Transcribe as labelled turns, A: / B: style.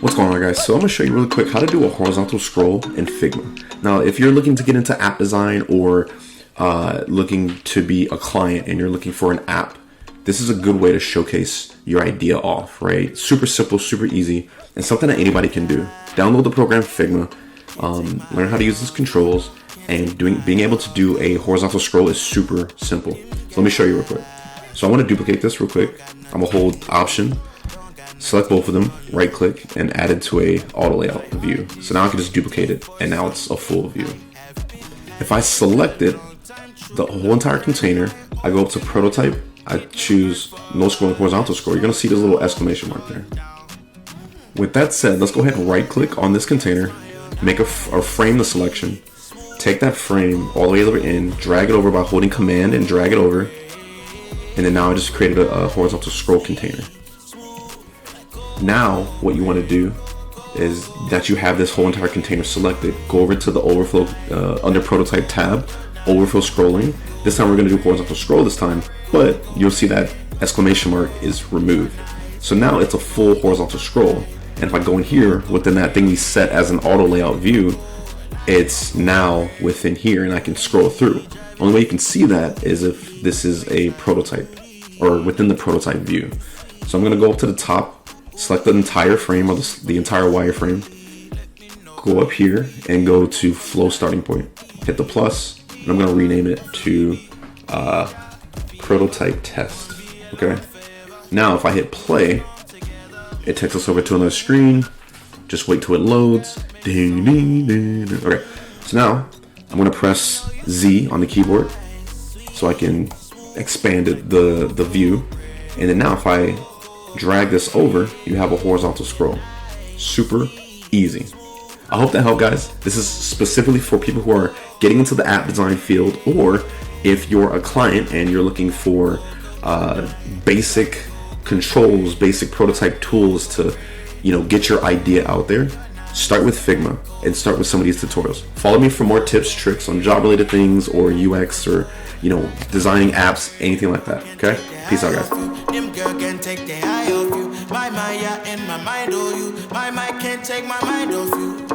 A: What's going on, guys? So I'm going to show you really quick how to do a horizontal scroll in Figma. Now, if you're looking to get into app design or looking to be a client and you're looking for an app, this is a good way to showcase your idea off, right? Super simple, super easy, and something that anybody can do. Download the program Figma, learn how to use its controls, and being able to do a horizontal scroll is super simple. So let me show you real quick. So I want to duplicate this real quick. I'm going to hold Option, select both of them, right click, and add it to a auto layout view. So now I can just duplicate it, and now it's a full view. If I select it, the whole entire container, I go up to prototype, I choose no scrolling horizontal scroll. You're gonna see this little exclamation mark there. With that said, let's go ahead and right click on this container, make a frame the selection, take that frame all the way over in, drag it over by holding command and drag it over, and then now I just created a horizontal scroll container. Now, what you want to do is that you have this whole entire container selected. Go over to the overflow under prototype tab, overflow scrolling. This time we're going to do horizontal scroll this time, but you'll see that exclamation mark is removed. So now it's a full horizontal scroll. And if I go in here within that thing we set as an auto layout view, it's now within here and I can scroll through. Only way you can see that is if this is a prototype or within the prototype view. So I'm going to go up to the top, select the entire frame or the entire wireframe, go up here and go to flow starting point, hit the plus, and I'm going to rename it to prototype test. Okay, now if I hit play, it takes us over to another screen. Just wait till it loads. Okay, so now I'm going to press Z on the keyboard so I can expand it, the view, and then now if I drag this over, you have a horizontal scroll. Super easy. I hope that helped, guys. This is specifically for people who are getting into the app design field, or if you're a client and you're looking for basic controls, basic prototype tools to, get your idea out there. Start with Figma and start with some of these tutorials. Follow me for more tips, tricks on job-related things or UX or designing apps, anything like that. Okay? Peace out, guys.
B: My mind, yeah, in my mind, oh you. My mind can't take my mind off you.